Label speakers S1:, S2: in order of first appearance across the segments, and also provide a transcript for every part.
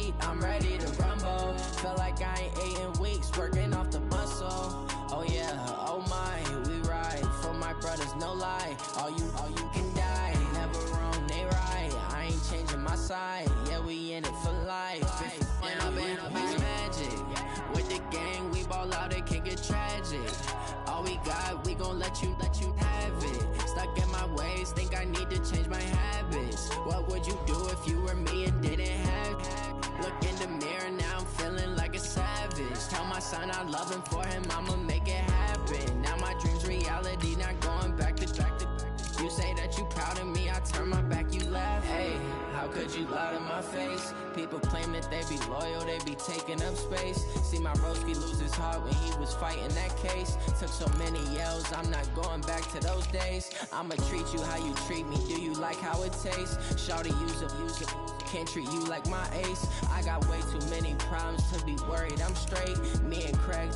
S1: heat, I'm ready to rumble. Feel like I ain't ate in weeks, working off the muscle. Oh yeah, oh my, we ride for my brothers, no lie. All you can die, never wrong, they right. I ain't changing my side, yeah, we in it for life. When I've been magic, with the gang, we ball out, it can get tragic. All we got, we gon' let you have it. Stuck in my ways, think I need to change my habits. What would you do if you were me and didn't have it? Look in the mirror, now I'm feeling like a savage. Tell my son I love him, for him I'ma make it happen. Now my dream's reality, not going back to. You say that you proud of me, I turn my back, you laugh. Hey, how could you lie to my face? People claim that they be loyal, they be taking up space. See my broski lose his heart when he was fighting that case. Took so many yells, I'm not going back to those days. I'ma treat you how you treat me, do you like how it tastes? Shawty, use it, can't treat you like my ace. I got way too many problems to be worried, I'm straight. Me and Craig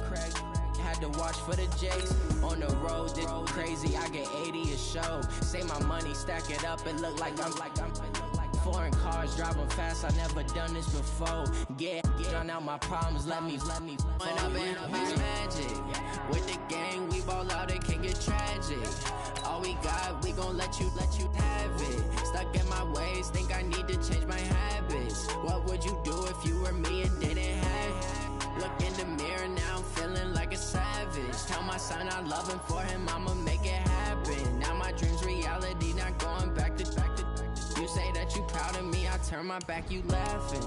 S1: had to watch for the Jakes. On the road, this crazy, I get 80 a show. Say my money, stack it up, it look like I'm foreign cars, driving fast, I never done this before. Get drown out my problems, let me When I've been magic, with the gang, we ball out, it can get tragic. All we got, we gon' let you have it. Stuck in my ways, think I need to change my habits. What would you do if you were me and didn't have it? Look in the mirror, now I'm feeling like a savage. Tell my son I love him, for him I'ma make it happen. Now my dream's reality, not going back to. You say that you proud of me, I turn my back, you laughing.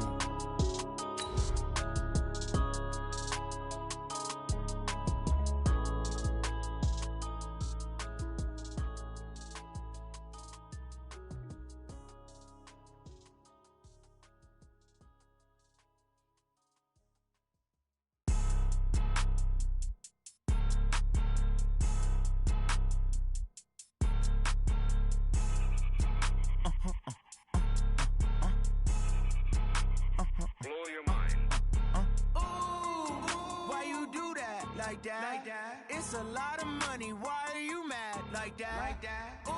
S2: Like that. It's a lot of money. Why are you mad like that? Ooh,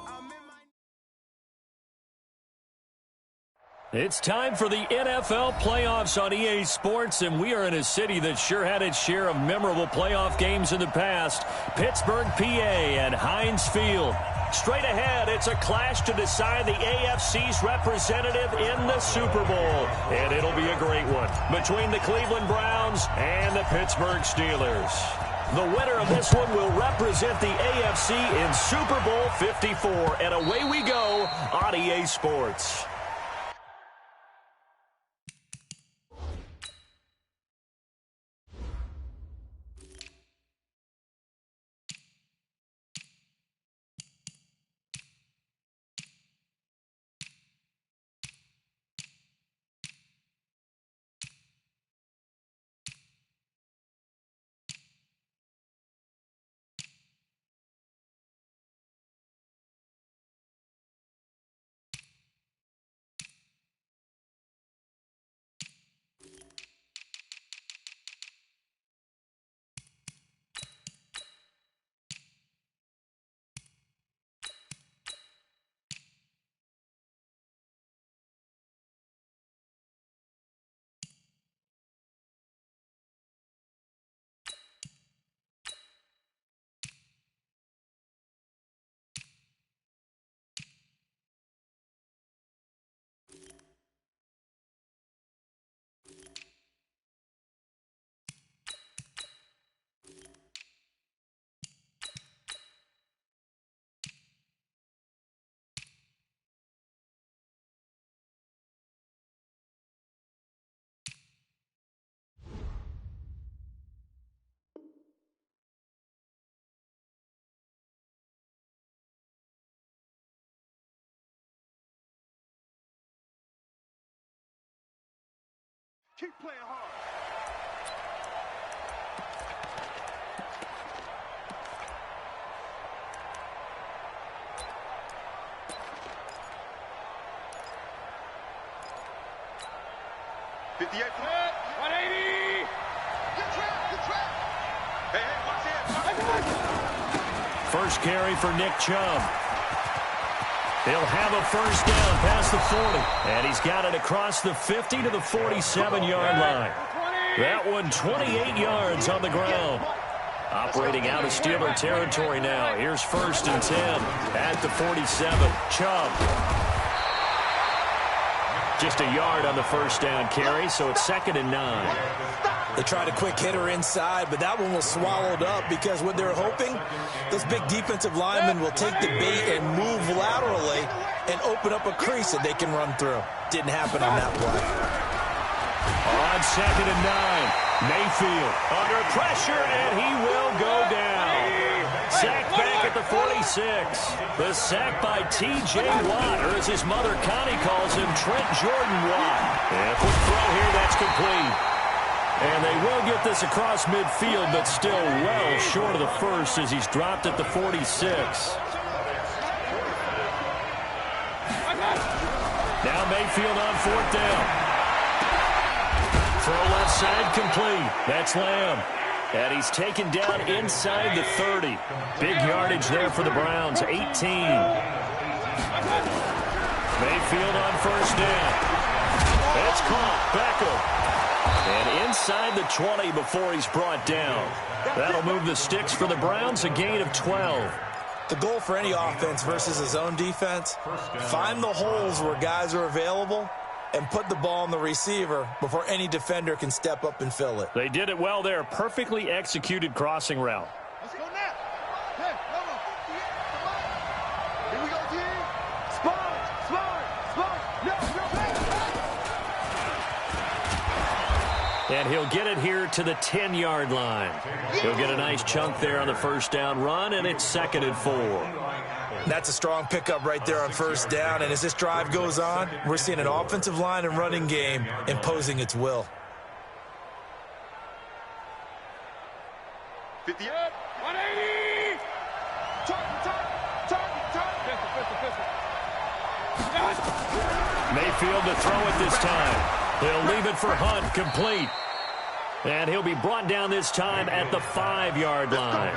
S2: I'm in my.
S3: It's time for the NFL playoffs on EA Sports, and we are in a city that sure had its share of memorable playoff games in the past. Pittsburgh, PA, and Heinz Field. Straight ahead, it's a clash to decide the AFC's representative in the Super Bowl. And it'll be a great one between the Cleveland Browns and the Pittsburgh Steelers. The winner of this one will represent the AFC in Super Bowl 54. And away we go on EA Sports.
S2: Keep playing hard.
S4: '58. 180. Good trap. Hey, watch it.
S3: First carry for Nick Chubb. He'll have a first down past the 40. And he's got it across the 50 to the 47-yard line. That one 28 yards on the ground. Operating out of Steeler territory now. Here's 1st and 10 at the 47. Chubb. Just a yard on the first down carry, so it's 2nd and 9.
S5: They tried a quick hitter inside, but that one was swallowed up because what they're hoping, those big defensive linemen will take the bait and move laterally and open up a crease that they can run through. Didn't happen on that play.
S3: On 2nd and 9, Mayfield under pressure, and he will go down. Sacked back at the 46. The sack by T.J. Watt, or as his mother Connie calls him, Trent Jordan Watt. And a quick throw here, that's complete. And they will get this across midfield, but still well short of the first as he's dropped at the 46. Now Mayfield on 4th down. Throw left side complete. That's Lamb. And he's taken down inside the 30. Big yardage there for the Browns, 18. Mayfield on 1st down. That's caught. Beckham. And inside the 20 before he's brought down. That'll move the sticks for the Browns, a gain of 12.
S5: The goal for any offense versus his own defense, find the holes where guys are available and put the ball on the receiver before any defender can step up and fill it.
S3: They did it well there. Perfectly executed crossing route.
S4: Let's go now. Hey, come on. Here we go, team. Smart. No.
S3: And he'll get it here to the 10-yard line. He'll get a nice chunk there on the first down run, and it's 2nd and 4.
S5: That's a strong pickup right there on 1st down, and as this drive goes on, we're seeing an offensive line and running game imposing its will.
S4: 58, 180.
S3: Mayfield to throw it this time. He'll leave it for Hunt, complete. And he'll be brought down this time at the 5-yard line.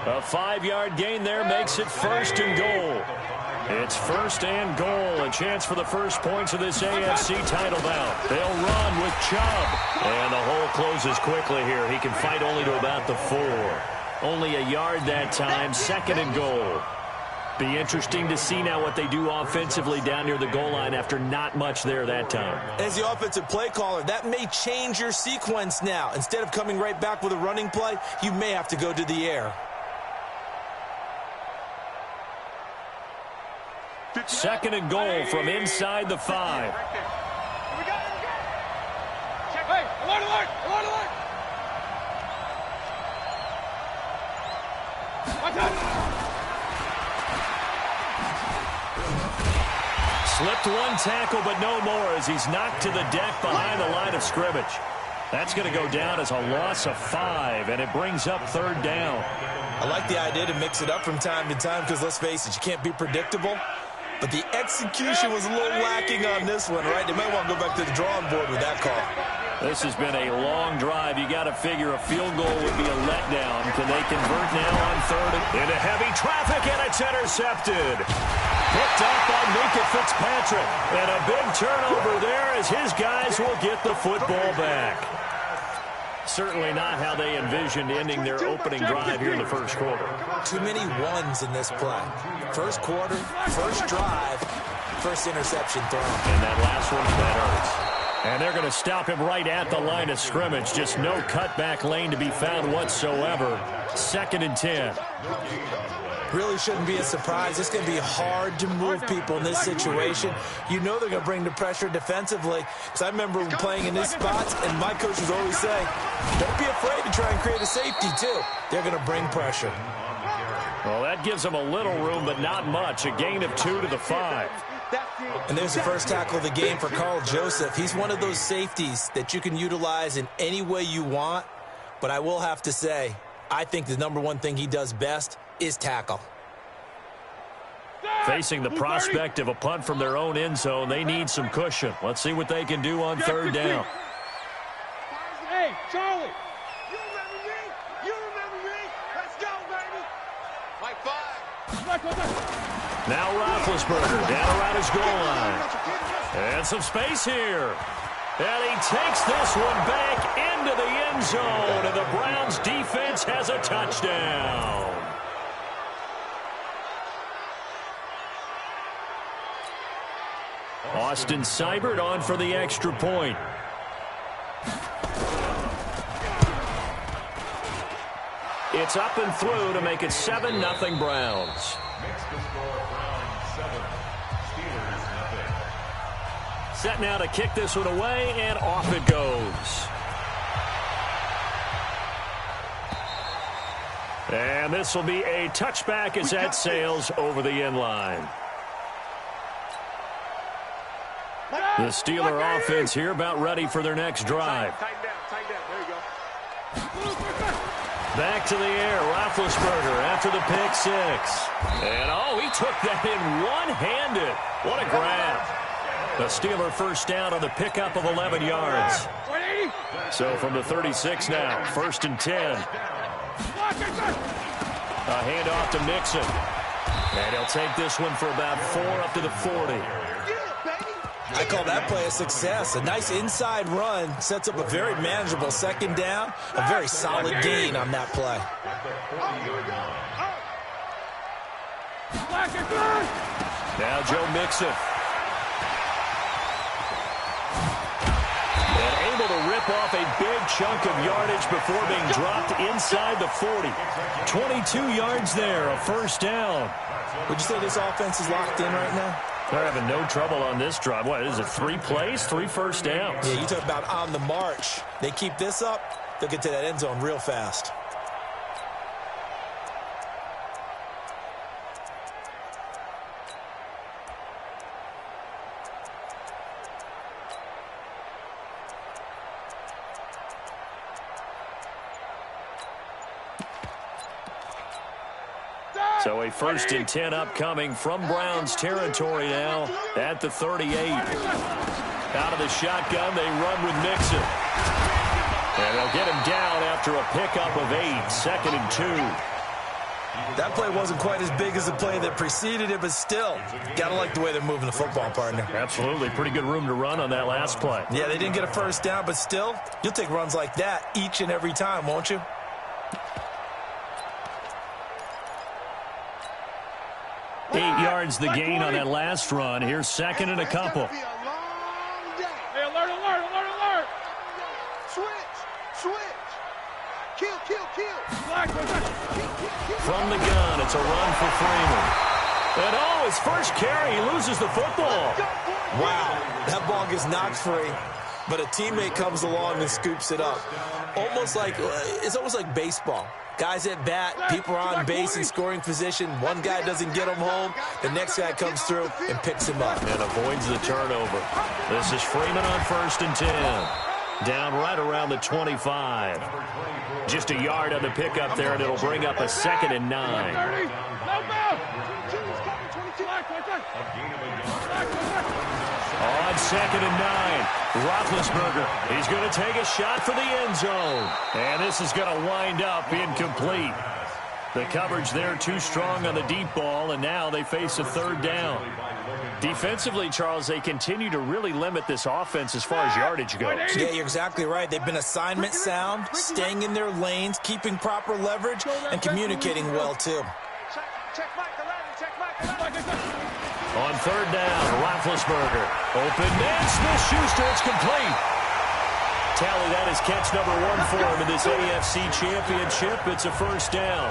S3: A 5-yard gain there makes it 1st and goal. It's 1st and goal. A chance for the first points of this AFC title bout. They'll run with Chubb. And the hole closes quickly here. He can fight only to about the 4. Only a yard that time. 2nd and goal. Be interesting to see now what they do offensively down near the goal line after not much there that time.
S5: As the offensive play caller, that may change your sequence now. Instead of coming right back with a running play, you may have to go to the air.
S3: 2nd and goal from inside the 5.
S4: Hey, alert. Watch out.
S3: Slipped one tackle, but no more as he's knocked to the deck behind the line of scrimmage. That's going to go down as a loss of 5, and it brings up 3rd down.
S5: I like the idea to mix it up from time to time because, let's face it, you can't be predictable. But the execution was a little lacking on this one, right? They might want to go back to the drawing board with that call.
S3: This has been a long drive. You got to figure a field goal would be a letdown. Can they convert now on 3rd? Into heavy traffic, and it's intercepted. Picked up by Minka Fitzpatrick. And a big turnover there as his guys will get the football back. Certainly not how they envisioned ending their opening drive here in the first quarter.
S5: Too many ones in this play. First quarter, first drive, first interception thrown.
S3: And that last one, that hurts. And they're going to him right at the line of scrimmage. Just no cutback lane to be found whatsoever. 2nd and 10.
S5: Really shouldn't be a surprise. It's going to be hard to move people in this situation. You know they're going to bring the pressure defensively. Because I remember playing in these spots, and my coach was always saying, don't be afraid to try and create a safety, too. They're going to bring pressure.
S3: Well, that gives them a little room, but not much. A gain of 2 to the 5.
S5: And there's the first tackle of the game for Carl Joseph. He's one of those safeties that you can utilize in any way you want. But I will have to say, I think the number one thing he does best is tackle.
S3: Facing the prospect of a punt from their own end zone, they need some cushion. Let's see what they can do on 3rd down.
S4: Hey, Charlie. You remember me? Let's go, baby. Mike 5.
S3: Now Roethlisberger down around his goal line. And some space here. And he takes this one back into the end zone. And the Browns defense has a touchdown. Austin Seibert on for the extra point. It's up and through to make it 7-0 Browns.
S6: Makes the score Browns 7, Steelers 0.
S3: Set now to kick this one away, and off it goes. And this will be a touchback as that sails over the end line. The Steeler offense here about ready for their next drive.
S4: Tighten down. There you go.
S3: Back to the air, Roethlisberger after the pick six. And, he took that in one-handed. What a grab. The Steeler first down on the pickup of 11 yards. So from the 36 now, 1st and 10. A handoff to Mixon. And he'll take this one for about 4 up to the 40.
S5: I call that play a success. A nice inside run sets up a very manageable second down. A very solid gain on that play.
S3: Now Joe Mixon. And able to rip off a big chunk of yardage before being dropped inside the 40. 22 yards there, a first down.
S5: Would you say this offense is locked in right now?
S3: They're having no trouble on this drive. What is it, 3 plays, 3 first downs?
S5: Yeah, you talk about on the march. They keep this up, they'll get to that end zone real fast.
S3: So a 1st and 10 upcoming from Browns territory now at the 38. Out of the shotgun, they run with Mixon. And they'll get him down after a pickup of 8, 2nd and 2.
S5: That play wasn't quite as big as the play that preceded it, but still, gotta like the way they're moving the football, partner.
S3: Absolutely. Pretty good room to run on that last play.
S5: Yeah, they didn't get a first down, but still, you'll take runs like that each and every time, won't you?
S3: 8 yards the gain on that last run. Here's 2nd and a couple.
S4: Hey, alert. Switch. Kill.
S3: From the gun, it's a run for Freeman. And his first carry, he loses the football.
S5: Wow, that ball gets knocked free, but a teammate comes along and scoops it up. It's almost like baseball. Guys at bat, people are on base in scoring position. One guy doesn't get him home. The next guy comes through and picks him up.
S3: And avoids the turnover. This is Freeman on 1st and 10. Down right around the 25. Just a yard on the pickup there, and it'll bring up a 2nd and 9. On 2nd and 9, Roethlisberger. He's going to take a shot for the end zone. And this is going to wind up incomplete. The coverage there too strong on the deep ball, and now they face a 3rd down. Defensively, Charles, they continue to really limit this offense as far as yardage goes.
S5: Yeah, you're exactly right. They've been assignment sound, staying in their lanes, keeping proper leverage, and communicating well, too.
S3: On 3rd down, Roethlisberger. Open man, Smith-Schuster, it's complete. Tally, that is catch number 1 for him in this AFC Championship. It's a first down.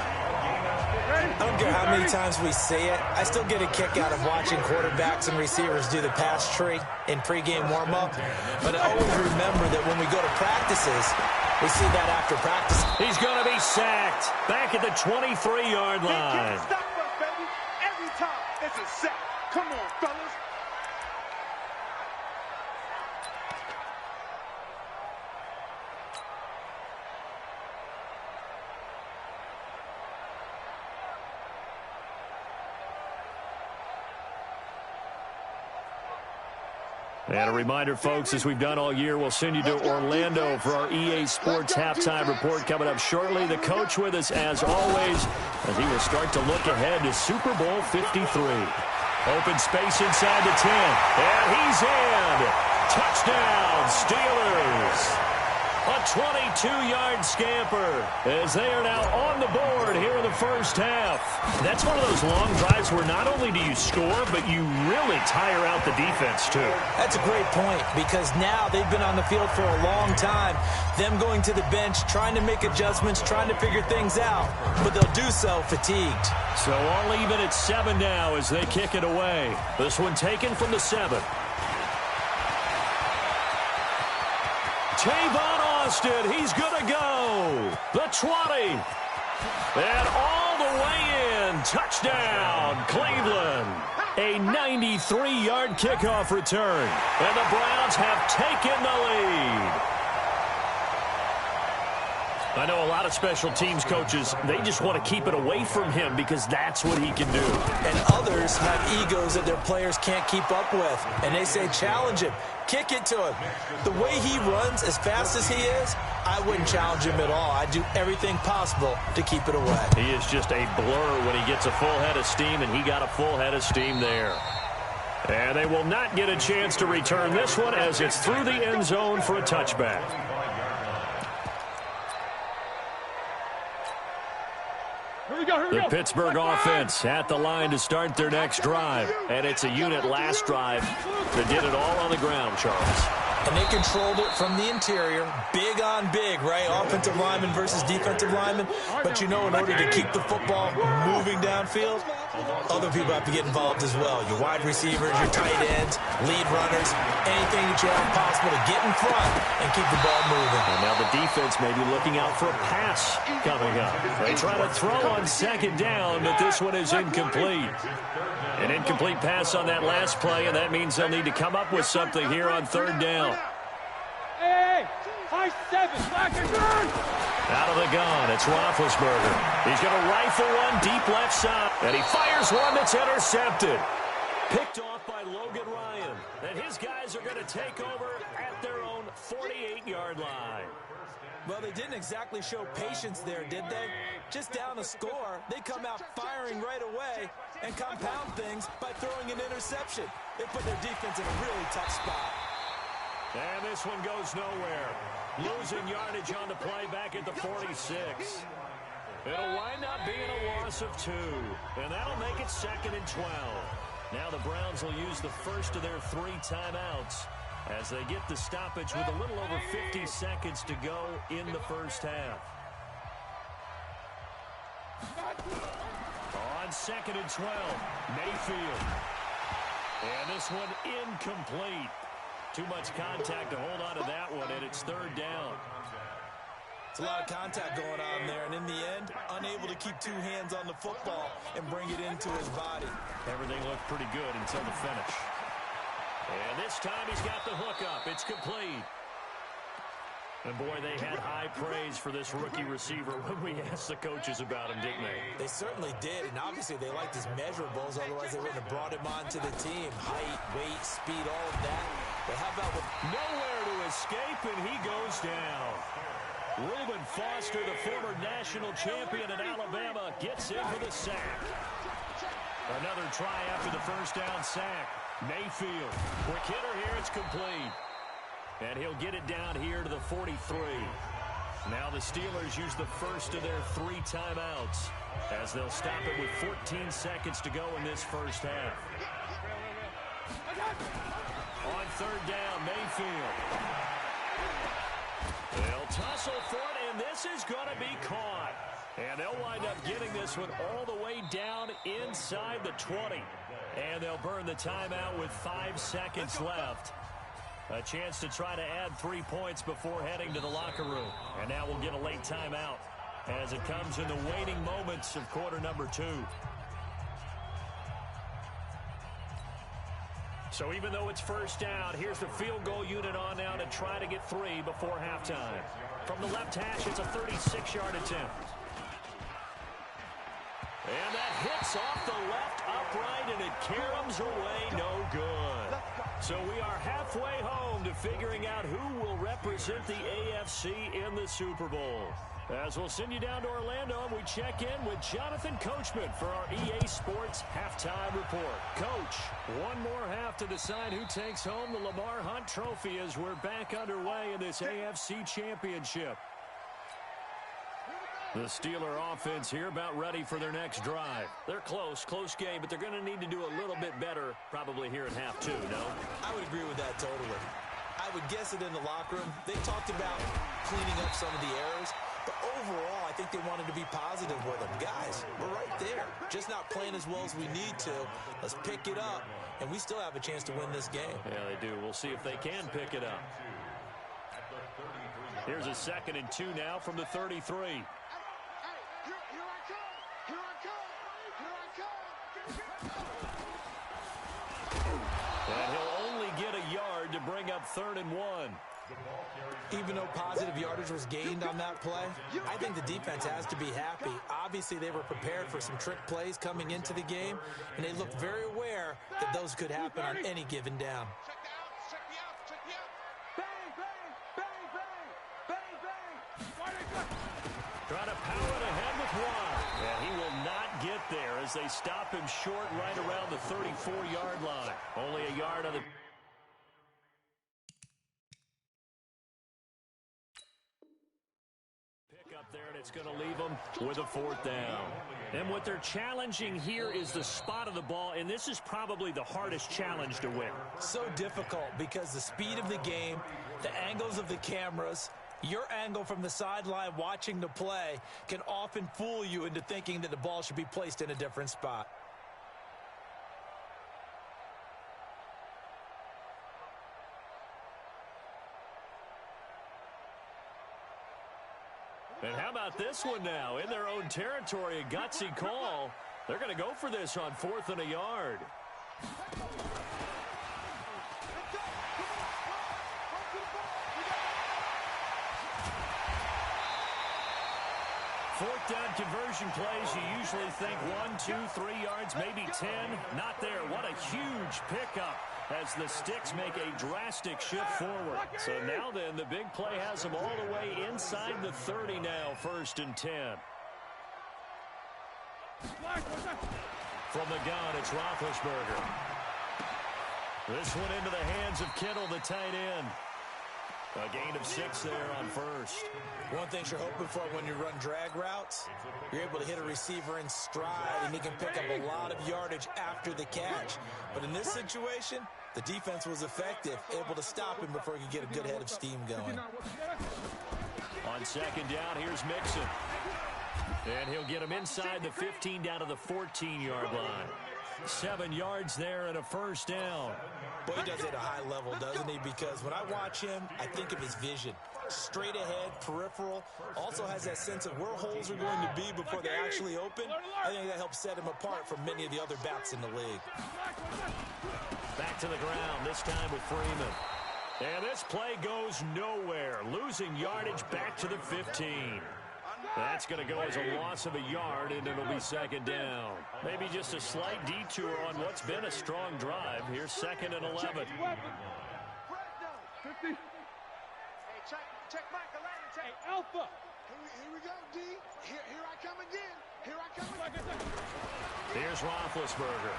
S5: I don't care how many times we say it, I still get a kick out of watching quarterbacks and receivers do the pass tree in pregame warm-up. But I always remember that when we go to practices, we see that after practice.
S3: He's going to be sacked back at the 23-yard line.
S4: Stop us, baby. Every time it's a sack. Come on, fellas.
S3: And a reminder, folks, as we've done all year, we'll send you to Orlando for our EA Sports halftime report coming up shortly. The coach with us, as always, as he will start to look ahead to Super Bowl 53. Open space inside the 10, and he's in. Touchdown, Steelers. A 22-yard scamper as they are now on the board here in the first half. That's one of those long drives where not only do you score, but you really tire out the defense, too.
S5: That's a great point because now they've been on the field for a long time. Them going to the bench, trying to make adjustments, trying to figure things out, but they'll do so fatigued.
S3: So all even at 7 now as they kick it away. This one taken from the 7. Tavon Austin, he's going to go. The 20. And all the way in. Touchdown, Cleveland. A 93-yard kickoff return. And the Browns have taken the lead. I know a lot of special teams coaches, they just want to keep it away from him because that's what he can do.
S5: And others have egos that their players can't keep up with. And they say, challenge him. Kick it to him. The way he runs as fast as he is, I wouldn't challenge him at all. I'd do everything possible to keep it away.
S3: He is just a blur when he gets a full head of steam, and he got a full head of steam there. And they will not get a chance to return this one as it's through the end zone for a touchback. The Pittsburgh offense at the line to start their next drive. And it's a unit last drive that did it all on the ground, Charles.
S5: And they controlled it from the interior, big on big, right? Offensive lineman versus defensive lineman. But you know, in order to keep the football moving downfield, other people have to get involved as well. Your wide receivers, your tight ends, lead runners, anything that you have possible to get in front and keep the ball moving.
S3: And now the defense may be looking out for a pass coming up. They try to throw on second down, but this one is incomplete. An incomplete pass on that last play, and that means they'll need to come up with something here on third down.
S4: Hey, high 7, black and burn.
S3: Out of the gun, it's Roethlisberger. He's going to rifle one deep left side, and he fires one that's intercepted. Picked off by Logan Ryan, and his guys are going to take over at their own 48-yard line.
S5: Well, they didn't exactly show patience there, did they? Just down a score, they come out firing right away and compound things by throwing an interception. They put their defense in a really tough spot.
S3: And this one goes nowhere. Losing yardage on the play back at the 46. It'll wind up being a loss of 2. And that'll make it 2nd and 12. Now the Browns will use the first of their 3 timeouts as they get the stoppage with a little over 50 seconds to go in the first half. On 2nd and 12, Mayfield. And this one incomplete. Too much contact to hold on to that one, and it's 3rd down.
S5: It's a lot of contact going on there, and in the end, unable to keep 2 hands on the football and bring it into his body.
S3: Everything looked pretty good until the finish. And this time he's got the hookup. It's complete. And boy, they had high praise for this rookie receiver when we asked the coaches about him, didn't they?
S5: They certainly did, and obviously they liked his measurables, otherwise they wouldn't have brought him onto the team. Height, weight, speed, all of that. But how about with
S3: nowhere to escape, and he goes down. Reuben Foster, the former national champion at Alabama, gets in for the sack. Another try after the first down sack. Mayfield, quick hitter here, it's complete. And he'll get it down here to the 43. Now the Steelers use the first of their 3 timeouts as they'll stop it with 14 seconds to go in this first half. On 3rd down, Mayfield. They'll tussle for it, and this is going to be caught. And they'll wind up getting this one all the way down inside the 20. And they'll burn the timeout with 5 seconds left. A chance to try to add 3 points before heading to the locker room. And now we'll get a late timeout as it comes in the waning moments of quarter number 2. So even though it's first down, here's the field goal unit on now to try to get 3 before halftime. From the left hash, it's a 36-yard attempt. And that hits off the left upright, and it caroms away no good. So we are halfway home to figuring out who will represent the AFC in the Super Bowl. As we'll send you down to Orlando, and we check in with Jonathan Coachman for our EA Sports Halftime Report. Coach, one more half to decide who takes home the Lamar Hunt Trophy as we're back underway in this AFC Championship. The Steeler offense here about ready for their next drive. They're close game, but they're going to need to do a little bit better probably here in half two, no?
S5: I would agree with that totally. I would guess it in the locker room. They talked about cleaning up some of the errors, but overall, I think they wanted to be positive with them. Guys, we're right there. Just not playing as well as we need to. Let's pick it up, and we still have a chance to win this game.
S3: Yeah, they do. We'll see if they can pick it up. Here's a 2nd and 2 now from the 33. And he'll only get a yard to bring up 3rd and 1.
S5: Even though positive yardage was gained on that play, I think the defense has to be happy. Obviously, they were prepared for some trick plays coming into the game, and they looked very aware that those could happen on any given down.
S3: Trying to power it ahead with one. And he will not get there as they stop him short right around the 34-yard line. Only a yard on the... pick up there, and it's going to leave them with a 4th down. And what they're challenging here is the spot of the ball, and this is probably the hardest challenge to win.
S5: So difficult because the speed of the game, the angles of the cameras, your angle from the sideline watching the play can often fool you into thinking that the ball should be placed in a different spot.
S3: And how about this one now? In their own territory, a gutsy call. They're going to go for this on 4th and a yard. 4th down conversion plays, you usually think 1, 2, 3 yards, maybe 10. Not there. What a huge pickup as the Sticks make a drastic shift forward. So now then, the big play has them all the way inside the 30 now, 1st and 10. From the gun, it's Roethlisberger. This one into the hands of Kittle, the tight end. A gain of 6 there on 1st.
S5: One thing you're hoping for when you run drag routes, you're able to hit a receiver in stride, and he can pick up a lot of yardage after the catch. But in this situation, the defense was effective, able to stop him before he could get a good head of steam going.
S3: On 2nd down, here's Mixon. And he'll get him inside the 15 down to the 14-yard line. 7 yards there and a 1st down.
S5: Boy, he does it at a high level, doesn't he? Because when I watch him, I think of his vision. Straight ahead, peripheral. Also has that sense of where holes are going to be before they actually open. I think that helps set him apart from many of the other backs in the league.
S3: Back to the ground, this time with Freeman. And this play goes nowhere. Losing yardage back to the 15. That's going to go as a loss of a yard, and it'll be 2nd down. Maybe just a slight detour on what's been a strong drive. Here's 2nd and 11.
S4: Check Michael Landon. Hey, Alpha. Here we go, D. Here I come again. Here I come again.
S3: Here's Roethlisberger.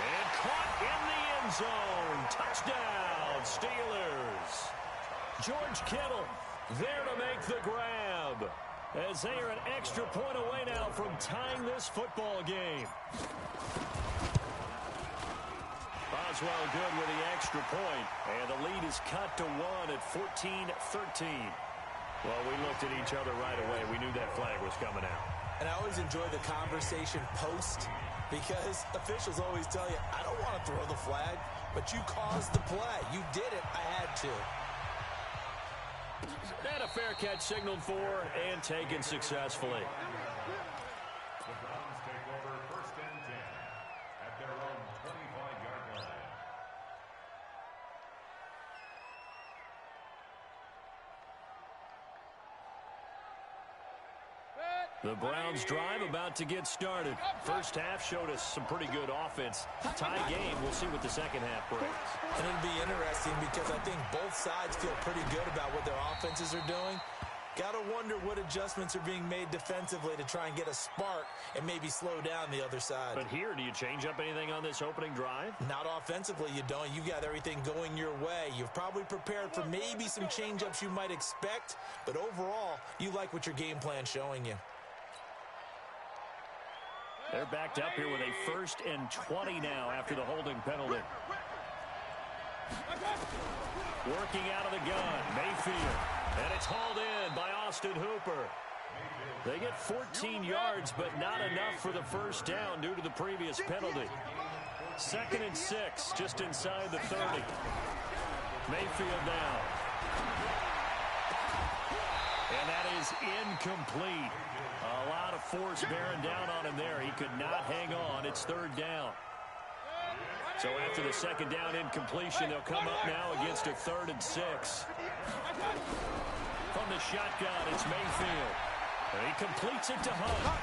S3: And caught in the end zone. Touchdown, Steelers. George Kittle there to make the grab, as they are an extra point away now from tying this football game. Boswell good with the extra point, and the lead is cut to 1 at 14-13. Well, we looked at each other right away. We knew that flag was coming out.
S5: And I always enjoy the conversation post, because officials always tell you, I don't want to throw the flag, but you caused the play. You did it. I had to.
S3: And a fair catch signaled for and taken successfully.
S6: The Browns take over 1st and 10 at their own 25-yard line.
S3: The Browns drive about to get started. First half showed us some pretty good offense. Tie game. We'll see what the second half brings.
S5: And it'll be interesting because I think both sides feel pretty good about what their offenses are doing. Got to wonder what adjustments are being made defensively to try and get a spark and maybe slow down the other side.
S3: But here, do you change up anything on this opening drive?
S5: Not offensively, you don't. You got everything going your way. You've probably prepared for maybe some change-ups you might expect, but overall, you like what your game plan's showing you.
S3: They're backed up here with a 1st and 20 now after the holding penalty. Working out of the gun, Mayfield. And it's hauled in by Austin Hooper. They get 14 yards, but not enough for the first down due to the previous penalty. 2nd and 6, just inside the 30. Mayfield now. And that is incomplete. A lot of force bearing down on him there. He could not hang on. It's 3rd down. So after the 2nd down incompletion, they'll come up now against a 3rd and 6. From the shotgun, it's Mayfield. And he completes it to Hunt.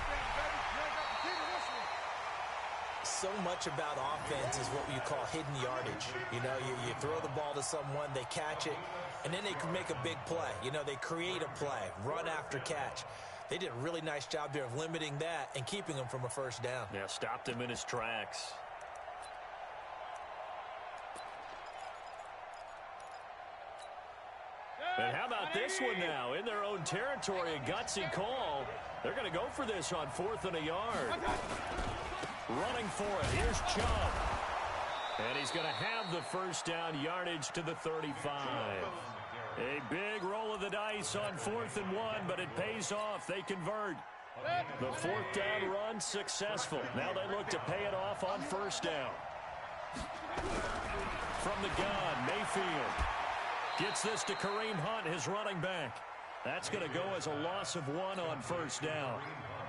S5: So much about offense is what you call hidden yardage. You know, you throw the ball to someone, they catch it, and then they can make a big play. You know, they create a play, run after catch. They did a really nice job there of limiting that and keeping him from a first down.
S3: Yeah, stopped him in his tracks. And how about this one now? In their own territory, a gutsy call. They're going to go for this on 4th and a yard. Running for it. Here's Chubb. And he's going to have the first down, yardage to the 35. A big roll of the dice on 4th and 1, but it pays off. They convert. The 4th down run successful. Now they look to pay it off on 1st down. From the gun, Mayfield. Gets this to Kareem Hunt, his running back. That's going to go as a loss of 1 on 1st down.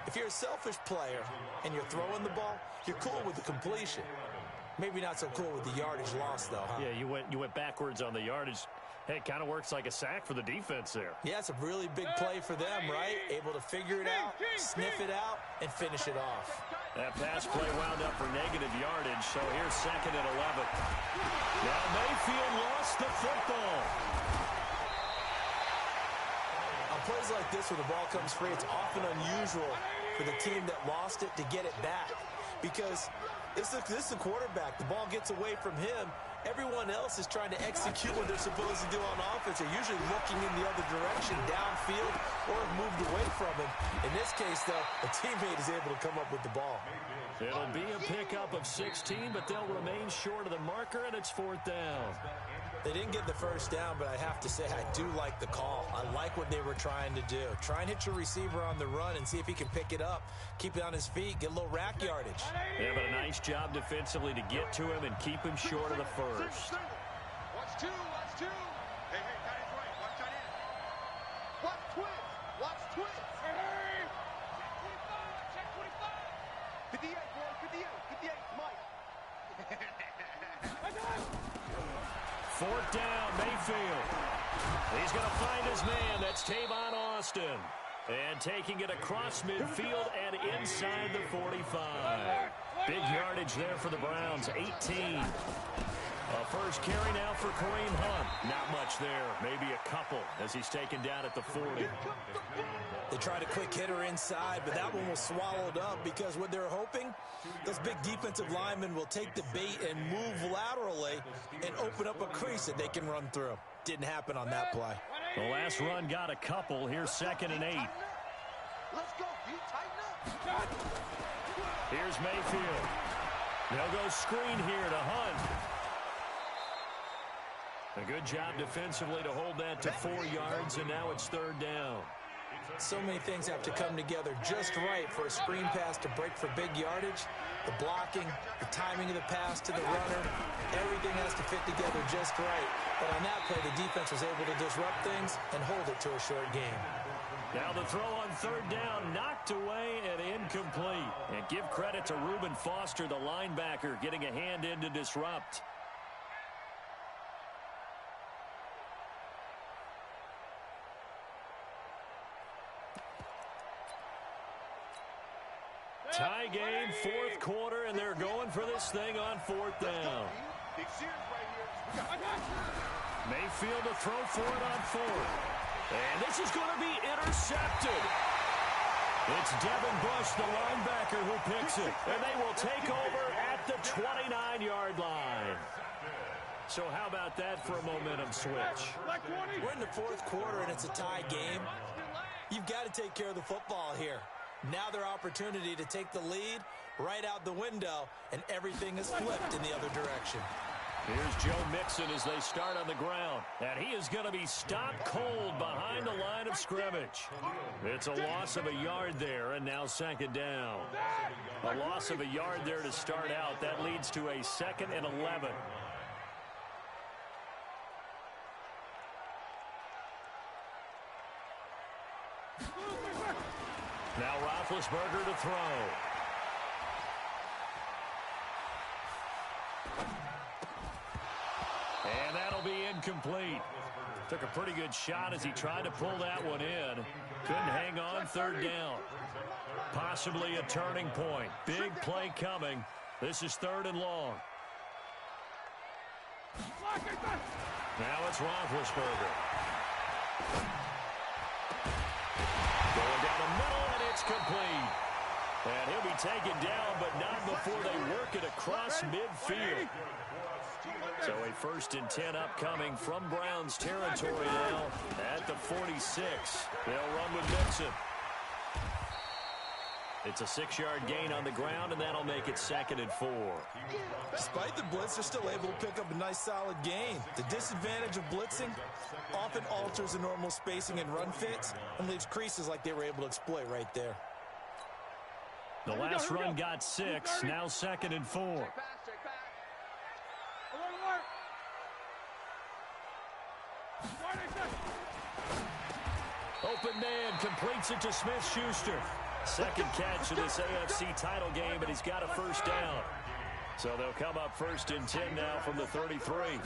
S5: If you're a selfish player and you're throwing the ball, you're cool with the completion. Maybe not so cool with the yardage loss, though, huh?
S3: Yeah, you went backwards on the yardage. Hey, it kind of works like a sack for the defense there.
S5: Yeah, it's a really big play for them, right? Able to figure it out, sniff it out, and finish it off.
S3: That pass play wound up for negative yardage, so here's 2nd and 11. Now Mayfield lost the football.
S5: On plays like this where the ball comes free, it's often unusual for the team that lost it to get it back. Because this is the quarterback. The ball gets away from him. Everyone else is trying to execute what they're supposed to do on offense. They're usually looking in the other direction, downfield, or have moved away from him. In this case, though, a teammate is able to come up with the ball.
S3: It'll be a pickup of 16, but they'll remain short of the marker, and it's 4th down.
S5: They didn't get the first down, but I have to say I do like the call. I like what they were trying to do. Try and hit your receiver on the run and see if he can pick it up. Keep it on his feet, get a little rack yardage.
S3: Yeah, but a nice job defensively to get to him and keep him short of the first.
S4: Watch 2, watch 2. Hey, tight end's right. Watch tight end. Watch twins. Watch twins. Hey. Check 25. 58, boy. 58. 58. Mike.
S3: 4th down, Mayfield. He's going to find his man. That's Tavon Austin. And taking it across midfield and inside the 45. Big yardage there for the Browns, 18. A first carry now for Kareem Hunt. Not much there, maybe a couple as he's taken down at the 40.
S5: They tried a quick hitter inside, but that one was swallowed up because what they're hoping, those big defensive linemen will take the bait and move laterally and open up a crease that they can run through. Didn't happen on that play.
S3: The last run got a couple. Here's 2nd and 8.
S4: Let's go, D. Tighten up.
S3: Here's Mayfield. They'll go screen here to Hunt. A good job defensively to hold that to 4 yards, and now it's 3rd down.
S5: So many things have to come together just right for a screen pass to break for big yardage. The blocking, the timing of the pass to the runner, everything has to fit together just right. But on that play, the defense was able to disrupt things and hold it to a short game.
S3: Now the throw on 3rd down, knocked away and incomplete. And give credit to Reuben Foster, the linebacker, getting a hand in to disrupt. Tie game, fourth quarter, and they're going for this thing on fourth down. Mayfield to throw for it on fourth. And this is going to be intercepted. It's Devin Bush, the linebacker, who picks it. And they will take over at the 29-yard line. So how about that for a momentum switch?
S5: We're in the fourth quarter, and it's a tie game. You've got to take care of the football here. Now their opportunity to take the lead right out the window, and everything is flipped in the other direction.
S3: Here's Joe Mixon as they start on the ground. And he is going to be stopped cold behind the line of scrimmage. It's a loss of a yard there, and now second down. A loss of a yard there to start out. That leads to a 2nd and 11. Now Roethlisberger to throw. And that'll be incomplete. Took a pretty good shot as he tried to pull that one in. Couldn't hang on, third down. Possibly a turning point. Big play coming. This is 3rd and long. Now it's Roethlisberger. Going down the middle, and it's complete. And he'll be taken down, but not before they work it across midfield. So a 1st and 10 upcoming from Browns territory now at the 46. They'll run with Mixon. It's a 6-yard gain on the ground, and that'll make it 2nd and 4.
S5: Despite the blitz, they're still able to pick up a nice, solid gain. The disadvantage of blitzing often alters the normal spacing and run fits and leaves creases like they were able to exploit right there.
S3: The last run got 6, now 2nd and 4. Open man completes it to Smith-Schuster. Second catch of this AFC title game, and he's got a first down. So they'll come up 1st and 10 now from the 33.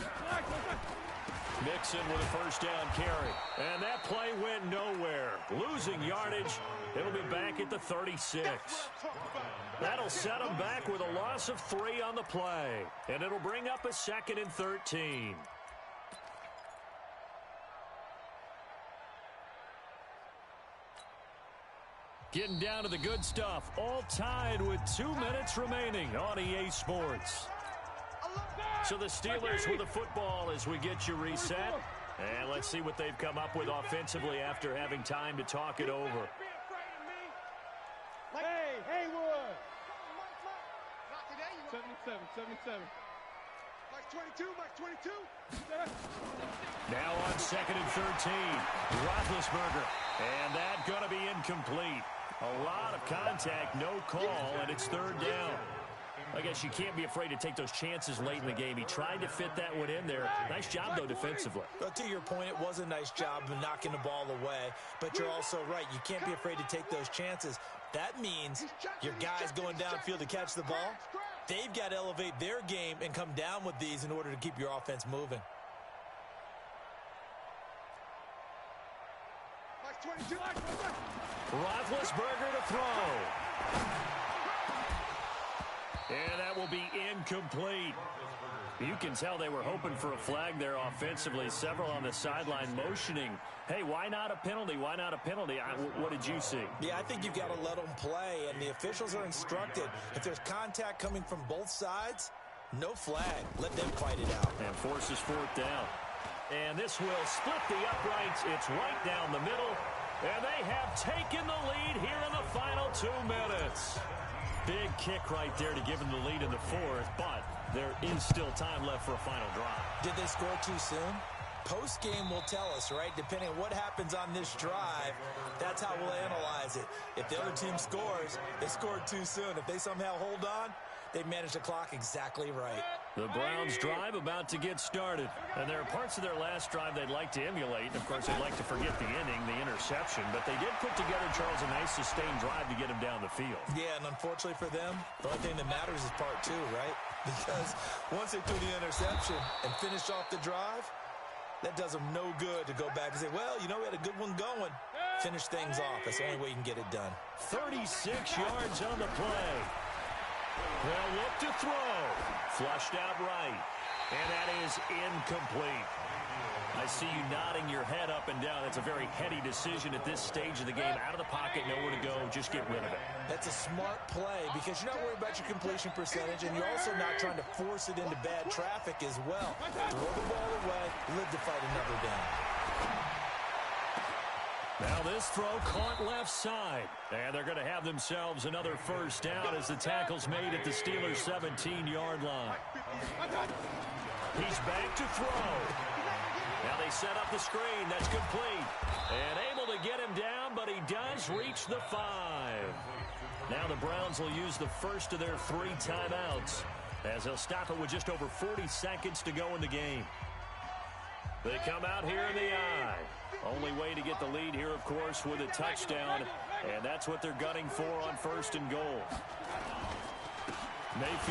S3: Mixon with a first down carry. And that play went nowhere. Losing yardage. It'll be back at the 36. That'll set them back with a loss of 3 on the play. And it'll bring up a 2nd and 13. Getting down to the good stuff. All tied with 2 minutes remaining on EA Sports. So the Steelers with the football as we get you reset. And let's see what they've come up with offensively after having time to talk it over.
S7: Hey, Haywood!
S4: Not today, you
S7: 77.
S4: Mike 22, Mike 22.
S3: Now on 2nd and 13. Roethlisberger. And that going to be incomplete. A lot of contact, no call, and it's 3rd down. I guess you can't be afraid to take those chances late in the game. He tried to fit that one in there. Nice job, though, defensively.
S5: But to your point, it was a nice job of knocking the ball away. But you're also right. You can't be afraid to take those chances. That means your guys going downfield to catch the ball, they've got to elevate their game and come down with these in order to keep your offense moving.
S4: Mike 22.
S3: Roethlisberger to throw. And that will be incomplete. You can tell they were hoping for a flag there offensively. Several on the sideline motioning. Hey, why not a penalty? Why not a penalty? What did you see?
S5: Yeah, I think you've got to let them play, and the officials are instructed. If there's contact coming from both sides, no flag. Let them fight it out.
S3: And forces 4th down. And this will split the uprights. It's right down the middle. And they have taken the lead here in the final 2 minutes. Big kick right there to give them the lead in the 4th, but there is still time left for a final drive.
S5: Did they score too soon? Post-game will tell us, right? Depending on what happens on this drive, that's how we'll analyze it. If the other team scores, they scored too soon. If they somehow hold on, they managed the clock exactly right.
S3: The Browns drive about to get started. And there are parts of their last drive they'd like to emulate. And, of course, they'd like to forget the inning, the interception. But they did put together, Charles, a nice sustained drive to get them down the field.
S5: Yeah, and unfortunately for them, the only thing that matters is part 2, right? Because once they threw the interception and finished off the drive, that does them no good to go back and say, well, you know, we had a good one going. Finish things off. That's the only way you can get it done.
S3: 36 yards on the play. They'll look to throw. Flushed out right. And that is incomplete. I see you nodding your head up and down. That's a very heady decision at this stage of the game. Out of the pocket, nowhere to go. Just get rid of it.
S5: That's a smart play because you're not worried about your completion percentage, and you're also not trying to force it into bad traffic as well. Throw the ball away, live to fight another down.
S3: Now this throw caught left side. And they're going to have themselves another first down as the tackle's made at the Steelers' 17-yard line. He's back to throw. Now they set up the screen. That's complete. And able to get him down, but he does reach the 5. Now the Browns will use the first of their 3 timeouts as they'll stop it with just over 40 seconds to go in the game. They come out here in the eye. Only way to get the lead here, of course, with a touchdown. And that's what they're gunning for on 1st and goal. Mayfield.